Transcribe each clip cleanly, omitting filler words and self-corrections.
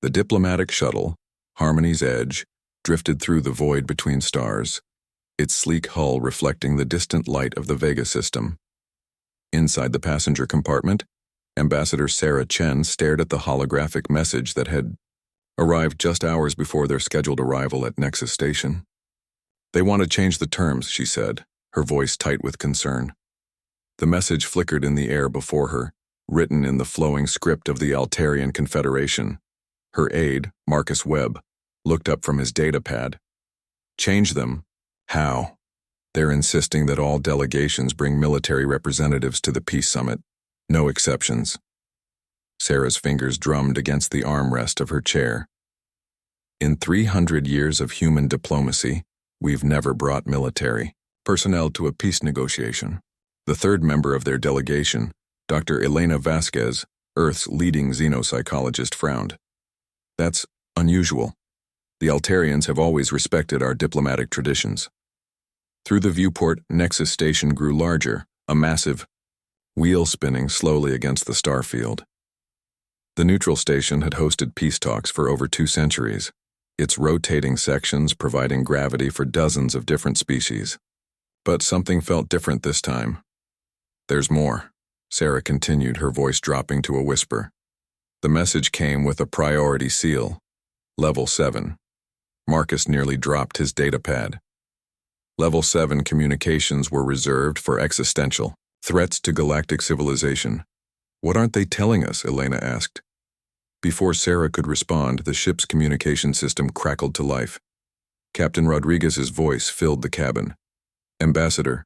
The diplomatic shuttle, Harmony's Edge, drifted through the void between stars, its sleek hull reflecting the distant light of the Vega system. Inside the passenger compartment, Ambassador Sarah Chen stared at the holographic message that had arrived just hours before their scheduled arrival at Nexus Station. "They want to change the terms," she said, her voice tight with concern. The message flickered in the air before her, written in the flowing script of the Altarian Confederation. Her aide, Marcus Webb, looked up from his datapad. "Change them? How?" "They're insisting that all delegations bring military representatives to the Peace Summit. No exceptions." Sarah's fingers drummed against the armrest of her chair. "In 300 years of human diplomacy, we've never brought military personnel to a peace negotiation." The third member of their delegation, Dr. Elena Vasquez, Earth's leading xenopsychologist, frowned. "That's unusual. The Altarians have always respected our diplomatic traditions." Through the viewport, Nexus Station grew larger, a massive wheel spinning slowly against the starfield. The neutral station had hosted peace talks for over 2 centuries, its rotating sections providing gravity for dozens of different species. But something felt different this time. "There's more," Sarah continued, her voice dropping to a whisper. The message came with a priority seal. Level 7. Marcus nearly dropped his datapad. Level 7 communications were reserved for existential threats to galactic civilization. "What aren't they telling us?" Elena asked. Before Sarah could respond, the ship's communication system crackled to life. Captain Rodriguez's voice filled the cabin. "Ambassador,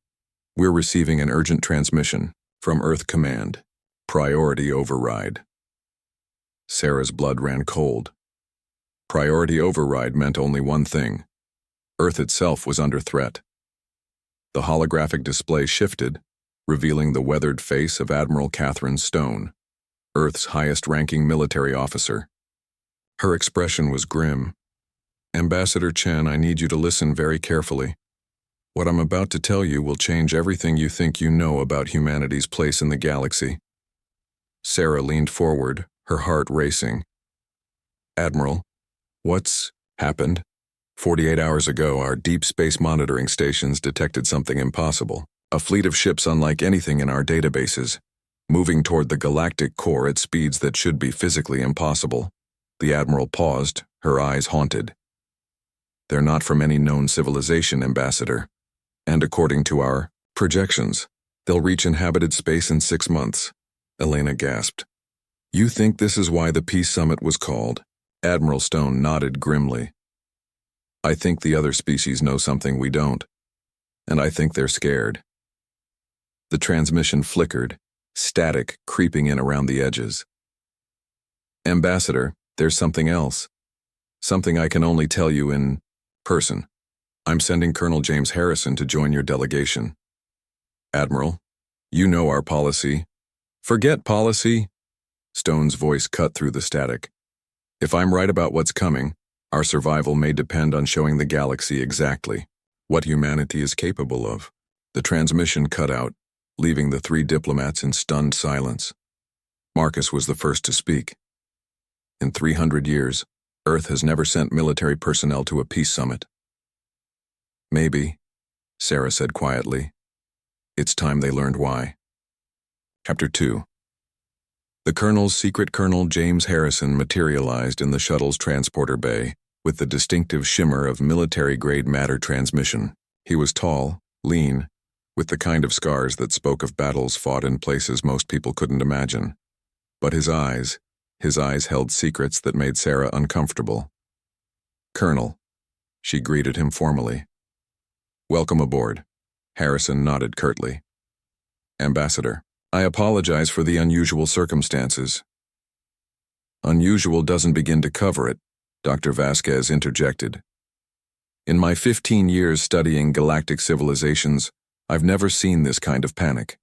we're receiving an urgent transmission from Earth Command. Priority override." Sarah's blood ran cold. Priority override meant only one thing. Earth itself was under threat. The holographic display shifted, revealing the weathered face of Admiral Catherine Stone, Earth's highest-ranking military officer. Her expression was grim. "Ambassador Chen, I need you to listen very carefully. What I'm about to tell you will change everything you think you know about humanity's place in the galaxy." Sarah leaned forward, her heart racing. "Admiral, what's happened?" 48 hours ago, our deep space monitoring stations detected something impossible. A fleet of ships unlike anything in our databases, moving toward the galactic core at speeds that should be physically impossible. The Admiral paused, her eyes haunted. "They're not from any known civilization, Ambassador. And according to our projections, they'll reach inhabited space in 6 months." Elena gasped. "You think this is why the Peace Summit was called?" Admiral Stone nodded grimly. "I think the other species know something we don't. And I think they're scared." The transmission flickered, static creeping in around the edges. "Ambassador, there's something else. Something I can only tell you in person. I'm sending Colonel James Harrison to join your delegation." "Admiral, you know our policy." "Forget policy." Stone's voice cut through the static. "If I'm right about what's coming, our survival may depend on showing the galaxy exactly what humanity is capable of." The transmission cut out, leaving the 3 diplomats in stunned silence. Marcus was the first to speak. "In 300 years, Earth has never sent military personnel to a peace summit." "Maybe," Sarah said quietly. "It's time they learned why." Chapter 2. The Colonel's secret Colonel James Harrison materialized in the shuttle's transporter bay with the distinctive shimmer of military-grade matter transmission. He was tall, lean, with the kind of scars that spoke of battles fought in places most people couldn't imagine. But his eyes held secrets that made Sarah uncomfortable. "Colonel," she greeted him formally. "Welcome aboard." Harrison nodded curtly. "Ambassador, I apologize for the unusual circumstances." "Unusual doesn't begin to cover it," Dr. Vasquez interjected. "In my 15 years studying galactic civilizations, I've never seen this kind of panic.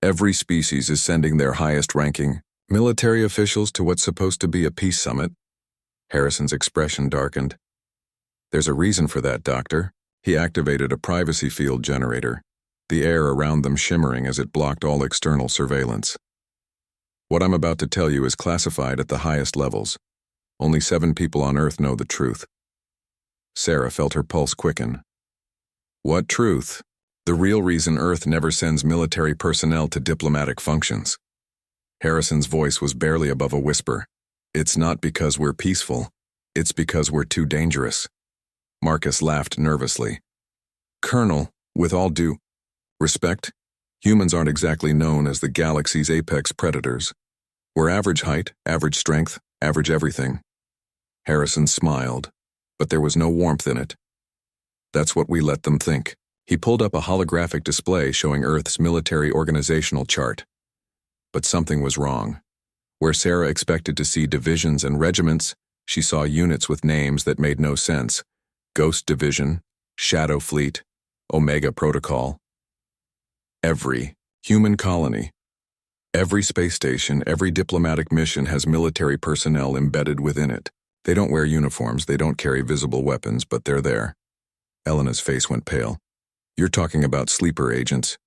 Every species is sending their highest-ranking military officials to what's supposed to be a peace summit." Harrison's expression darkened. "There's a reason for that, Doctor." He activated a privacy field generator, the air around them shimmering as it blocked all external surveillance. "What I'm about to tell you is classified at the highest levels. Only 7 people on Earth know the truth. Sarah felt her pulse quicken. What truth? The real reason Earth never sends military personnel to diplomatic functions. Harrison's voice was barely above a whisper. It's not because we're peaceful. It's because we're too dangerous. Marcus laughed nervously. Colonel, with all due respect, humans aren't exactly known as the galaxy's apex predators. We're average height, average strength, average everything. Harrison smiled, but there was no warmth in it. That's what we let them think. He pulled up a holographic display showing Earth's military organizational chart. But something was wrong. Where Sarah expected to see divisions and regiments, she saw units with names that made no sense. Ghost Division, Shadow Fleet, Omega Protocol. Every human colony, every space station, every diplomatic mission has military personnel embedded within it. They don't wear uniforms, they don't carry visible weapons, but they're there. Elena's face went pale. You're talking about sleeper agents.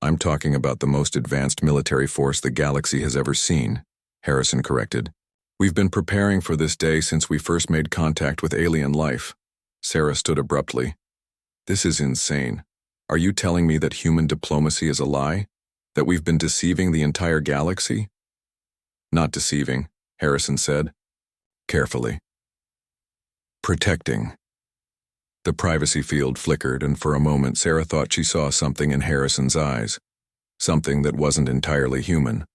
I'm talking about the most advanced military force the galaxy has ever seen, Harrison corrected. We've been preparing for this day since we first made contact with alien life. Sarah stood abruptly. This is insane. Are you telling me that human diplomacy is a lie? That we've been deceiving the entire galaxy? Not deceiving, Harrison said. Carefully. Protecting. The privacy field flickered, and for a moment Sarah thought she saw something in Harrison's eyes. Something that wasn't entirely human.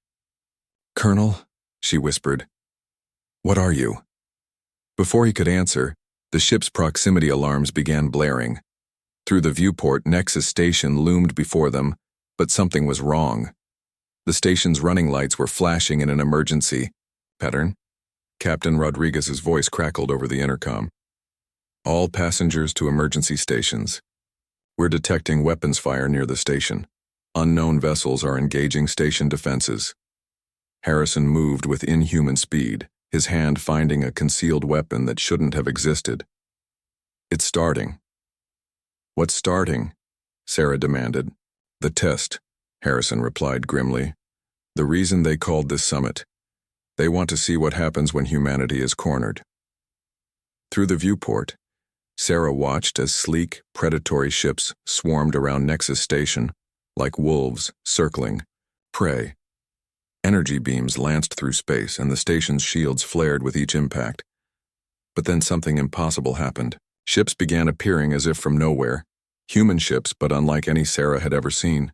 Colonel, she whispered. What are you? Before he could answer, the ship's proximity alarms began blaring. Through the viewport, Nexus Station loomed before them, but something was wrong. The station's running lights were flashing in an emergency pattern. Captain Rodriguez's voice crackled over the intercom. All passengers to emergency stations. We're detecting weapons fire near the station. Unknown vessels are engaging station defenses. Harrison moved with inhuman speed, his hand finding a concealed weapon that shouldn't have existed. It's starting. What's starting? Sarah demanded. The test, Harrison replied grimly. The reason they called this summit. They want to see what happens when humanity is cornered. Through the viewport, Sarah watched as sleek, predatory ships swarmed around Nexus Station, like wolves circling prey. Energy beams lanced through space, and the station's shields flared with each impact. But then something impossible happened. Ships began appearing as if from nowhere. Human ships, but unlike any Sarah had ever seen.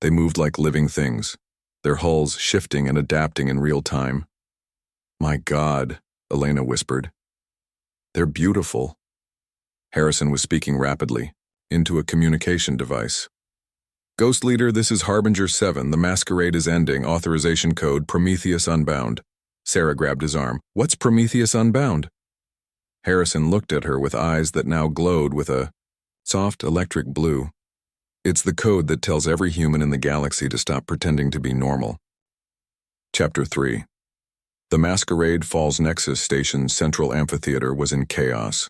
They moved like living things, their hulls shifting and adapting in real time. My God, Elena whispered. They're beautiful. Harrison was speaking rapidly, into a communication device. Ghost Leader, this is Harbinger 7. The masquerade is ending. Authorization code Prometheus Unbound. Sarah grabbed his arm. What's Prometheus Unbound? Harrison looked at her with eyes that now glowed with a soft electric blue. It's the code that tells every human in the galaxy to stop pretending to be normal. Chapter 3. The Masquerade Falls Nexus Station's central amphitheater was in chaos.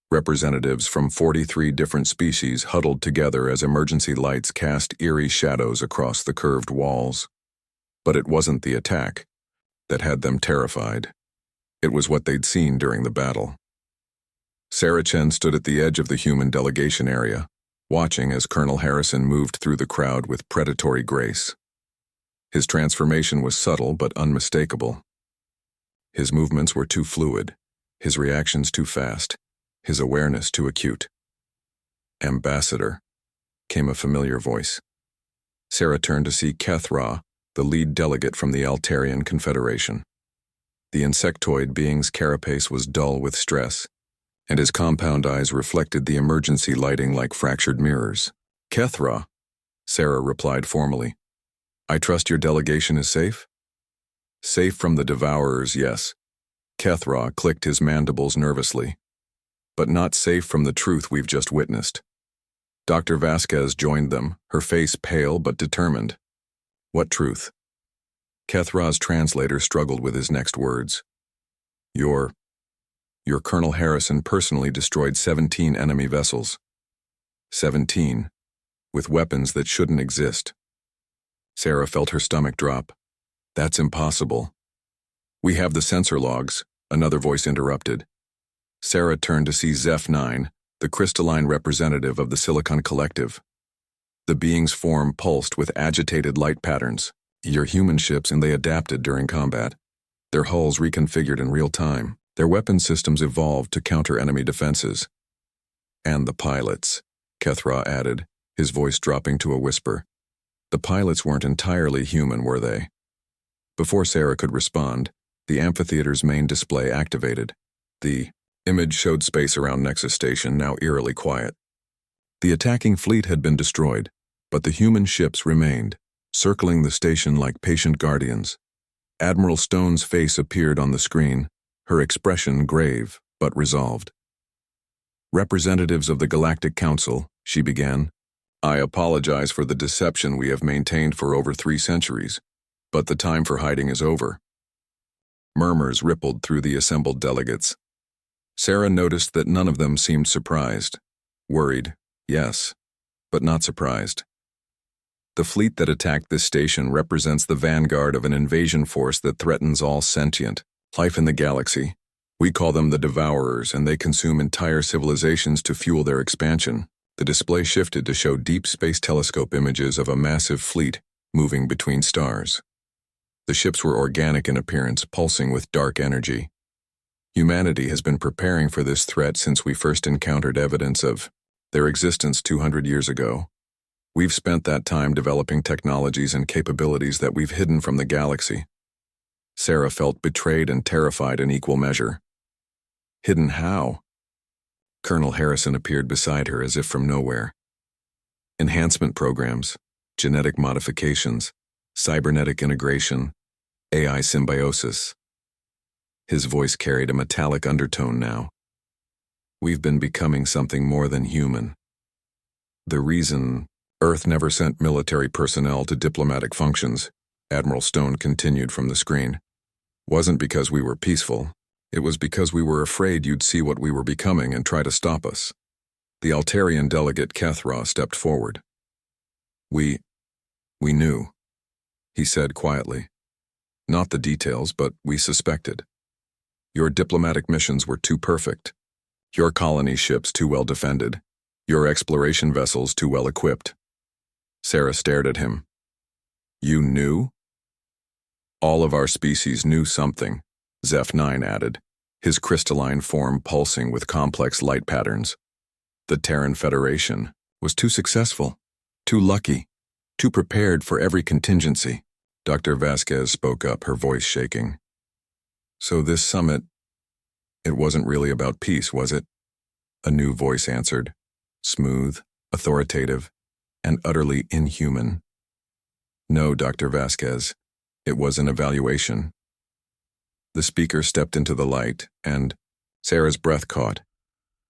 Representatives from 43 different species huddled together as emergency lights cast eerie shadows across the curved walls. But it wasn't the attack that had them terrified. It was what they'd seen during the battle. Sarah Chen stood at the edge of the human delegation area, watching as Colonel Harrison moved through the crowd with predatory grace. His transformation was subtle but unmistakable. His movements were too fluid, his reactions too fast, his awareness too acute. Ambassador, came a familiar voice. Sarah turned to see Kethra, the lead delegate from the Altarian Confederation. The insectoid being's carapace was dull with stress, and his compound eyes reflected the emergency lighting like fractured mirrors. Kethra, Sarah replied formally. I trust your delegation is safe? Safe from the devourers, yes. Kethra clicked his mandibles nervously. But not safe from the truth we've just witnessed. Dr. Vasquez joined them, her face pale but determined. What truth? Kethra's translator struggled with his next words. Your Colonel Harrison personally destroyed 17 enemy vessels. 17, with weapons that shouldn't exist. Sarah felt her stomach drop. That's impossible. We have the sensor logs, Another voice interrupted. Sarah turned to see Zeph 9, the crystalline representative of the Silicon Collective. The being's form pulsed with agitated light patterns. Your human ships, and they adapted during combat. Their hulls reconfigured in real time. Their weapon systems evolved to counter enemy defenses. And the pilots, Kethra added, his voice dropping to a whisper. The pilots weren't entirely human, were they? Before Sarah could respond, the amphitheater's main display activated. The image showed space around Nexus Station, now eerily quiet. The attacking fleet had been destroyed, but the human ships remained, circling the station like patient guardians. Admiral Stone's face appeared on the screen, her expression grave but resolved. Representatives of the Galactic Council, she began, I apologize for the deception we have maintained for over 3 centuries, but the time for hiding is over. Murmurs rippled through the assembled delegates. Sarah noticed that none of them seemed surprised. Worried, yes, but not surprised. The fleet that attacked this station represents the vanguard of an invasion force that threatens all sentient life in the galaxy. We call them the Devourers, and they consume entire civilizations to fuel their expansion. The display shifted to show deep space telescope images of a massive fleet moving between stars. The ships were organic in appearance, pulsing with dark energy. Humanity has been preparing for this threat since we first encountered evidence of their existence 200 years ago. We've spent that time developing technologies and capabilities that we've hidden from the galaxy. Sarah felt betrayed and terrified in equal measure. Hidden how? Colonel Harrison appeared beside her as if from nowhere. Enhancement programs, genetic modifications, cybernetic integration, AI symbiosis. His voice carried a metallic undertone now. We've been becoming something more than human. The reason Earth never sent military personnel to diplomatic functions, Admiral Stone continued from the screen, wasn't because we were peaceful. It was because we were afraid you'd see what we were becoming and try to stop us. The Altarian delegate Kethra stepped forward. We knew, he said quietly. Not the details, but we suspected. Your diplomatic missions were too perfect. Your colony ships too well defended. Your exploration vessels too well equipped. Sarah stared at him. You knew? All of our species knew something, Zeph 9 added, his crystalline form pulsing with complex light patterns. The Terran Federation was too successful, too lucky, too prepared for every contingency. Dr. Vasquez spoke up, her voice shaking. So this summit, it wasn't really about peace, was it? A new voice answered, smooth, authoritative, and utterly inhuman. No, Dr. Vasquez, it was an evaluation. The speaker stepped into the light, and Sarah's breath caught.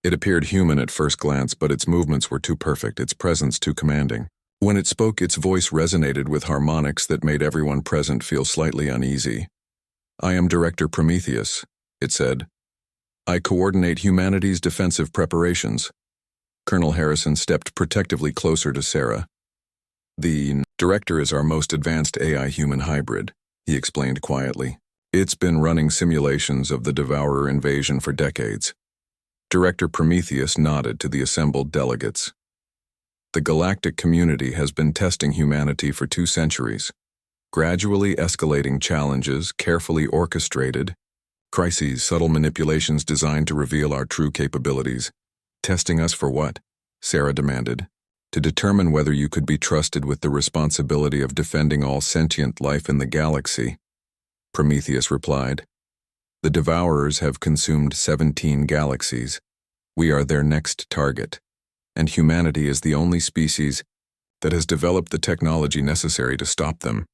It appeared human at first glance, but its movements were too perfect, its presence too commanding. When it spoke, its voice resonated with harmonics that made everyone present feel slightly uneasy. I am Director Prometheus, it said. I coordinate humanity's defensive preparations. Colonel Harrison stepped protectively closer to Sarah. The director is our most advanced AI-human hybrid, he explained quietly. It's been running simulations of the Devourer invasion for decades. Director Prometheus nodded to the assembled delegates. The galactic community has been testing humanity for 2 centuries, gradually escalating challenges, carefully orchestrated, crises, subtle manipulations designed to reveal our true capabilities. Testing us for what? Sarah demanded. To determine whether you could be trusted with the responsibility of defending all sentient life in the galaxy. Prometheus replied. The Devourers have consumed 17 galaxies. We are their next target, and humanity is the only species that has developed the technology necessary to stop them.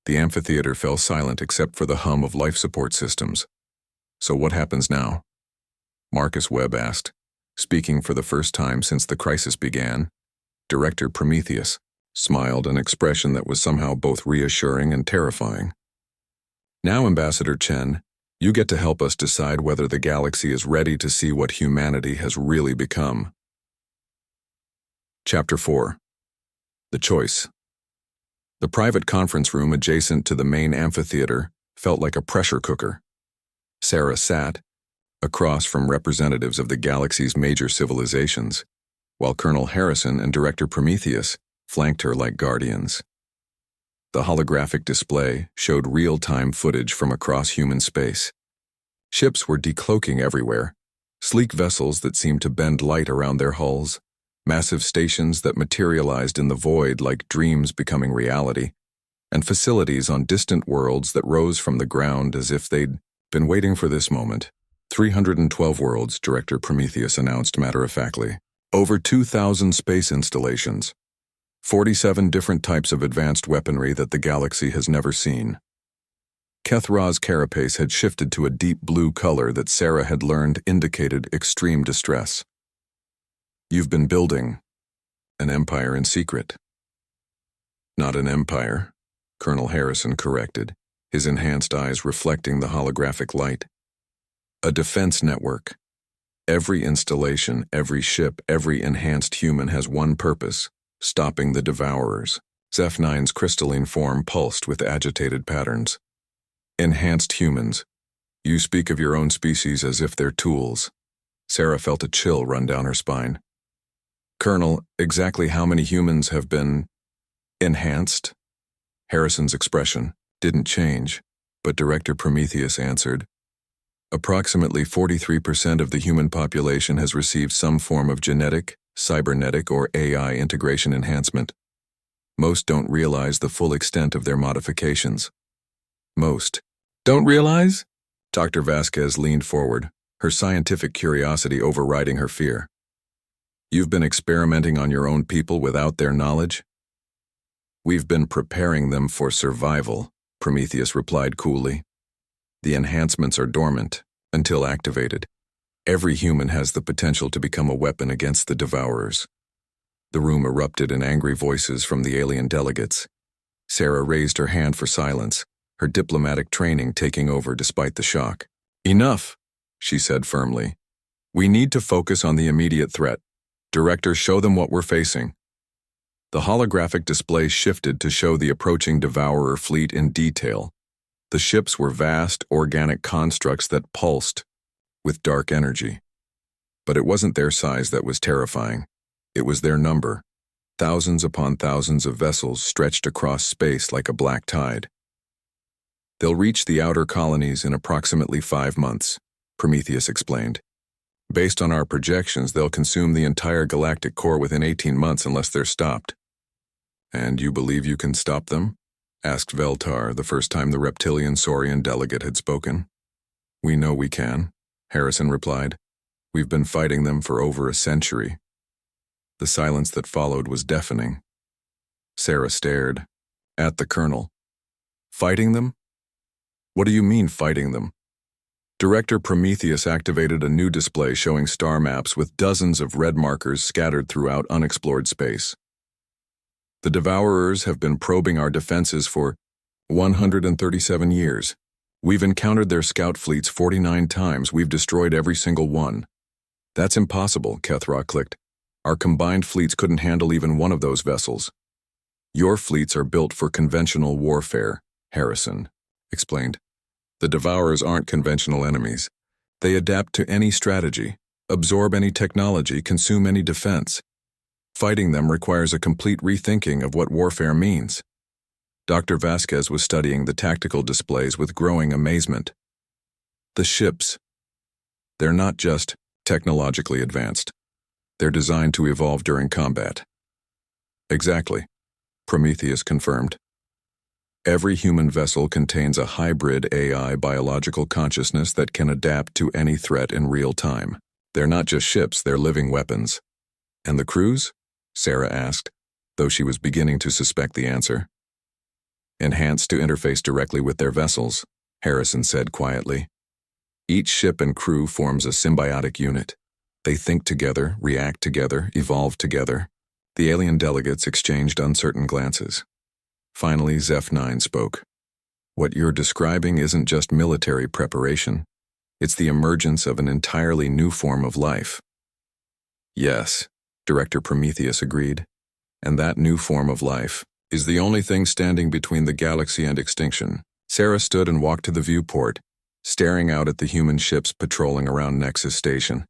The amphitheater fell silent except for the hum of life support systems. So what happens now? Marcus Webb asked, speaking for the first time since the crisis began. Director Prometheus smiled, an expression that was somehow both reassuring and terrifying. Now, Ambassador Chen, you get to help us decide whether the galaxy is ready to see what humanity has really become. Chapter 4. The Choice. The private conference room adjacent to the main amphitheater felt like a pressure cooker. Sarah sat, across from representatives of the galaxy's major civilizations, while Colonel Harrison and Director Prometheus flanked her like guardians. The holographic display showed real-time footage from across human space. Ships were decloaking everywhere, sleek vessels that seemed to bend light around their hulls, massive stations that materialized in the void like dreams becoming reality, and facilities on distant worlds that rose from the ground as if they'd been waiting for this moment. 312 worlds, Director Prometheus announced matter-of-factly. Over 2,000 space installations. 47 different types of advanced weaponry that the galaxy has never seen. Kethra's carapace had shifted to a deep blue color that Sarah had learned indicated extreme distress. You've been building an empire in secret. Not an empire, Colonel Harrison corrected, his enhanced eyes reflecting the holographic light. A defense network. Every installation, every ship, every enhanced human has one purpose: stopping the Devourers. Zeph-9's crystalline form pulsed with agitated patterns. Enhanced humans. You speak of your own species as if they're tools. Sarah felt a chill run down her spine. Colonel, exactly how many humans have been enhanced? Harrison's expression didn't change, but Director Prometheus answered. Approximately 43% of the human population has received some form of genetic, cybernetic, or AI integration enhancement. Most don't realize the full extent of their modifications. Most don't realize? Dr. Vasquez leaned forward, her scientific curiosity overriding her fear. You've been experimenting on your own people without their knowledge? We've been preparing them for survival, Prometheus replied coolly. The enhancements are dormant until activated. Every human has the potential to become a weapon against the Devourers. The room erupted in angry voices from the alien delegates. Sarah raised her hand for silence, her diplomatic training taking over despite the shock. Enough, she said firmly. We need to focus on the immediate threat. Director, show them what we're facing. The holographic display shifted to show the approaching Devourer fleet in detail. The ships were vast, organic constructs that pulsed with dark energy. But it wasn't their size that was terrifying. It was their number. Thousands upon thousands of vessels stretched across space like a black tide. They'll reach the outer colonies in approximately 5 months, Prometheus explained. Based on our projections, they'll consume the entire galactic core within 18 months unless they're stopped. And you believe you can stop them? Asked Veltar the first time the reptilian Saurian delegate had spoken. We know we can, Harrison replied. We've been fighting them for over a century. The silence that followed was deafening. Sarah stared at the colonel. Fighting them? What do you mean fighting them? Director Prometheus activated a new display showing star maps with dozens of red markers scattered throughout unexplored space. The Devourers have been probing our defenses for 137 years. We've encountered their scout fleets 49 times. We've destroyed every single one. That's impossible, Kethra clicked. Our combined fleets couldn't handle even one of those vessels. Your fleets are built for conventional warfare, Harrison explained. The Devourers aren't conventional enemies. They adapt to any strategy, absorb any technology, consume any defense. Fighting them requires a complete rethinking of what warfare means. Dr. Vasquez was studying the tactical displays with growing amazement. The ships. They're not just technologically advanced. They're designed to evolve during combat. Exactly, Prometheus confirmed. Every human vessel contains a hybrid AI biological consciousness that can adapt to any threat in real time. They're not just ships, they're living weapons. And the crews? Sarah asked, though she was beginning to suspect the answer. Enhanced to interface directly with their vessels, Harrison said quietly. Each ship and crew forms a symbiotic unit. They think together, react together, evolve together. The alien delegates exchanged uncertain glances. Finally, Zeph-9 spoke. What you're describing isn't just military preparation. It's the emergence of an entirely new form of life. Yes, Director Prometheus agreed. And that new form of life is the only thing standing between the galaxy and extinction. Sarah stood and walked to the viewport, staring out at the human ships patrolling around Nexus Station.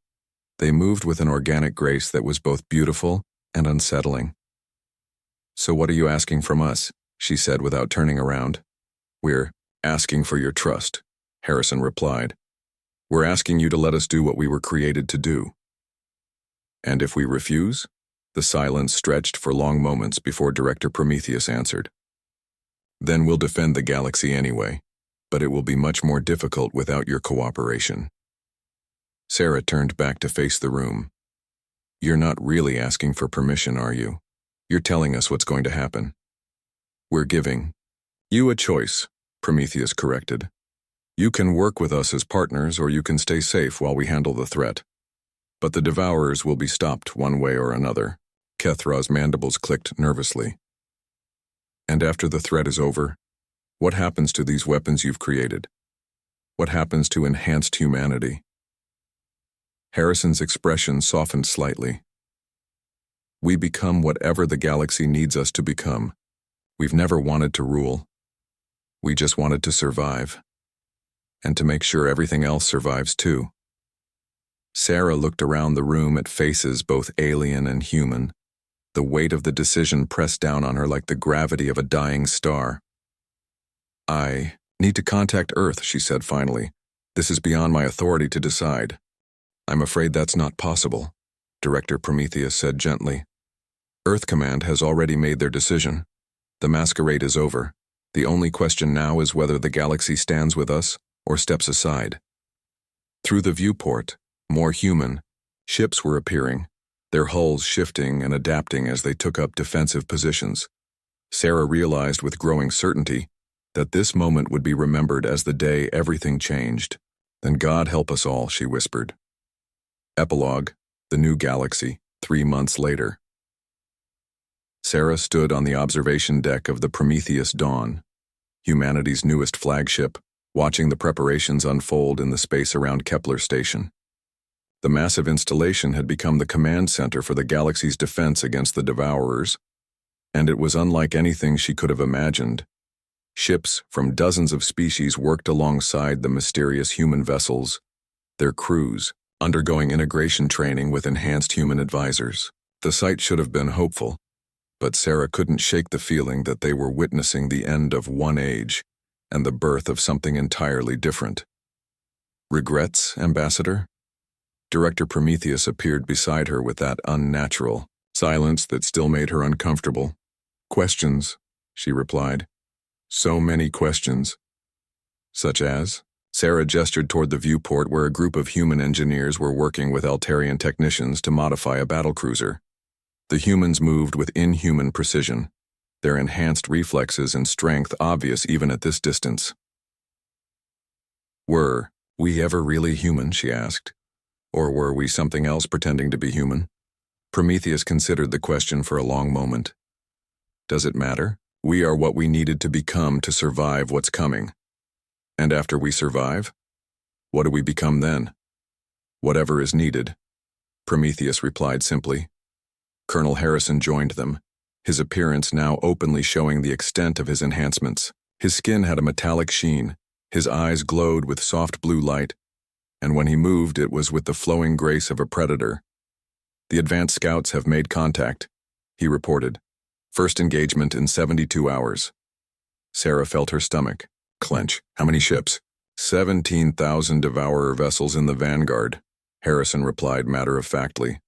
They moved with an organic grace that was both beautiful and unsettling. "So what are you asking from us?" she said without turning around. "We're asking for your trust," Harrison replied. "We're asking you to let us do what we were created to do." "And if we refuse?" The silence stretched for long moments before Director Prometheus answered. "Then we'll defend the galaxy anyway, but it will be much more difficult without your cooperation." Sarah turned back to face the room. "You're not really asking for permission, are you? You're telling us what's going to happen." "We're giving you a choice," Prometheus corrected. "You can work with us as partners, or you can stay safe while we handle the threat. But the Devourers will be stopped one way or another." Kethra's mandibles clicked nervously. "And after the threat is over, what happens to these weapons you've created? What happens to enhanced humanity?" Harrison's expression softened slightly. "We become whatever the galaxy needs us to become. We've never wanted to rule. We just wanted to survive. And to make sure everything else survives too." Sarah looked around the room at faces both alien and human. The weight of the decision pressed down on her like the gravity of a dying star. "I need to contact Earth," she said finally. "This is beyond my authority to decide." "I'm afraid that's not possible," Director Prometheus said gently. "Earth Command has already made their decision. The masquerade is over. The only question now is whether the galaxy stands with us or steps aside." Through the viewport, more human, ships were appearing, their hulls shifting and adapting as they took up defensive positions. Sarah realized with growing certainty that this moment would be remembered as the day everything changed. "Then God help us all," she whispered. Epilogue: The New Galaxy, 3 months later. Sarah stood on the observation deck of the Prometheus Dawn, humanity's newest flagship, watching the preparations unfold in the space around Kepler Station. The massive installation had become the command center for the galaxy's defense against the Devourers, and it was unlike anything she could have imagined. Ships from dozens of species worked alongside the mysterious human vessels, their crews undergoing integration training with enhanced human advisors. The sight should have been hopeful, but Sarah couldn't shake the feeling that they were witnessing the end of one age and the birth of something entirely different. "Regrets, Ambassador?" Director Prometheus appeared beside her with that unnatural silence that still made her uncomfortable. "Questions," she replied. "So many questions." "Such as?" Sarah gestured toward the viewport where a group of human engineers were working with Altarian technicians to modify a battlecruiser. The humans moved with inhuman precision, their enhanced reflexes and strength obvious even at this distance. "Were we ever really human?" she asked. "Or were we something else pretending to be human?" Prometheus considered the question for a long moment. "Does it matter? We are what we needed to become to survive what's coming. And after we survive, what do we become then?" "Whatever is needed," Prometheus replied simply. Colonel Harrison joined them, his appearance now openly showing the extent of his enhancements. His skin had a metallic sheen, his eyes glowed with soft blue light, and when he moved it was with the flowing grace of a predator. "The advanced scouts have made contact," he reported. "First engagement in 72 hours. Sarah felt her stomach clench. "How many ships?" 17,000 Devourer vessels in the vanguard," Harrison replied matter-of-factly.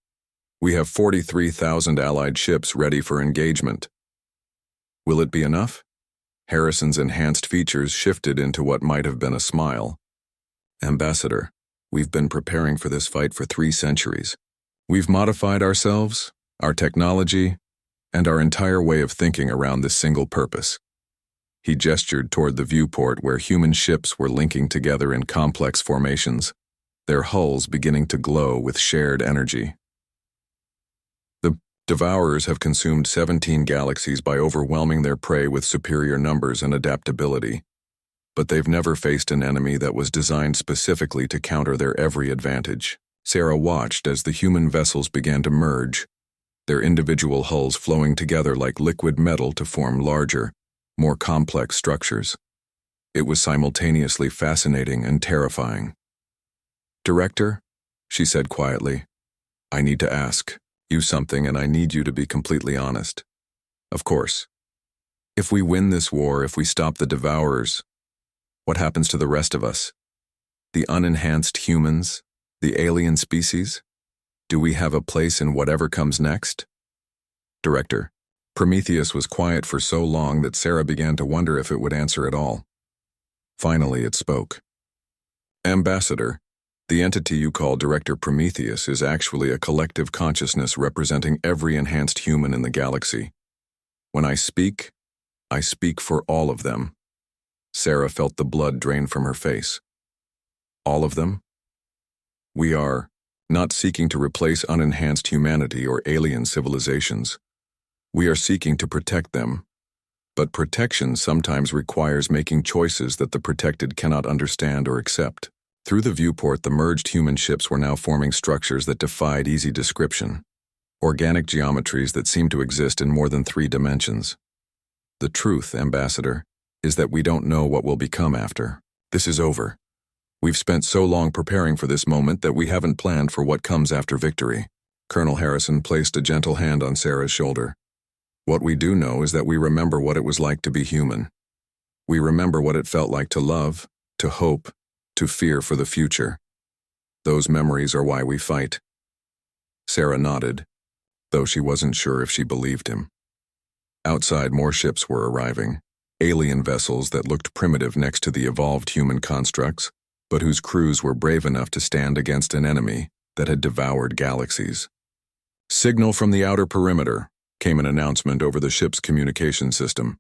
"We have 43,000 Allied ships ready for engagement." "Will it be enough?" Harrison's enhanced features shifted into what might have been a smile. "Ambassador, we've been preparing for this fight for 3 centuries. We've modified ourselves, our technology, and our entire way of thinking around this single purpose." He gestured toward the viewport where human ships were linking together in complex formations, their hulls beginning to glow with shared energy. "The Devourers have consumed 17 galaxies by overwhelming their prey with superior numbers and adaptability, but they've never faced an enemy that was designed specifically to counter their every advantage." Sarah watched as the human vessels began to merge, their individual hulls flowing together like liquid metal to form larger, more complex structures. It was simultaneously fascinating and terrifying. "Director," she said quietly, "I need to ask you something, and I need you to be completely honest. Of course. If we win this war, if we stop the Devourers, what happens to the rest of us? The unenhanced humans? The alien species? Do we have a place in whatever comes next?" Director. Prometheus was quiet for so long that Sarah began to wonder if it would answer at all. Finally, it spoke. "Ambassador, the entity you call Director Prometheus is actually a collective consciousness representing every enhanced human in the galaxy. When I speak for all of them." Sarah felt the blood drain from her face. "All of them? We are not seeking to replace unenhanced humanity or alien civilizations. We are seeking to protect them. But protection sometimes requires making choices that the protected cannot understand or accept." Through the viewport, the merged human ships were now forming structures that defied easy description. Organic geometries that seemed to exist in more than 3 dimensions. "The truth, Ambassador, is that we don't know what will become after. This is over. We've spent so long preparing for this moment that we haven't planned for what comes after victory." Colonel Harrison placed a gentle hand on Sarah's shoulder. "What we do know is that we remember what it was like to be human. We remember what it felt like to love, to hope, to fear for the future. Those memories are why we fight." Sarah nodded, though she wasn't sure if she believed him. Outside, more ships were arriving, alien vessels that looked primitive next to the evolved human constructs, but whose crews were brave enough to stand against an enemy that had devoured galaxies. "Signal from the outer perimeter," came an announcement over the ship's communication system.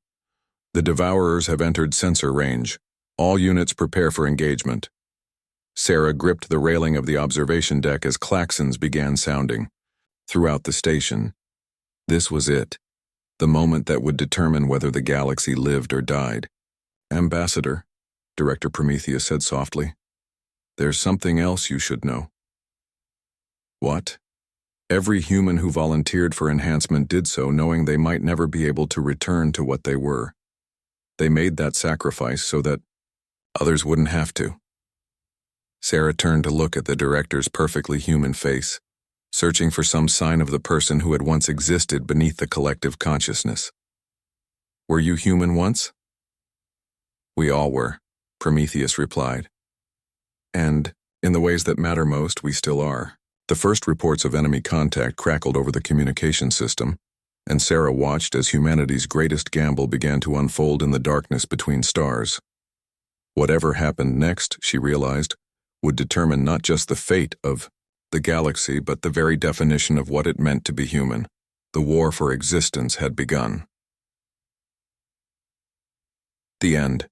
"The Devourers have entered sensor range. All units prepare for engagement." Sarah gripped the railing of the observation deck as klaxons began sounding. Throughout the station, this was it, the moment that would determine whether the galaxy lived or died. "Ambassador," Director Prometheus said softly, "there's something else you should know." "What?" "Every human who volunteered for enhancement did so knowing they might never be able to return to what they were. They made that sacrifice so that others wouldn't have to." Sarah turned to look at the director's perfectly human face, searching for some sign of the person who had once existed beneath the collective consciousness. "Were you human once?" "We all were," Prometheus replied. "And, in the ways that matter most, we still are." The first reports of enemy contact crackled over the communication system, and Sarah watched as humanity's greatest gamble began to unfold in the darkness between stars. Whatever happened next, she realized, would determine not just the fate of the galaxy, but the very definition of what it meant to be human. The war for existence had begun. The end.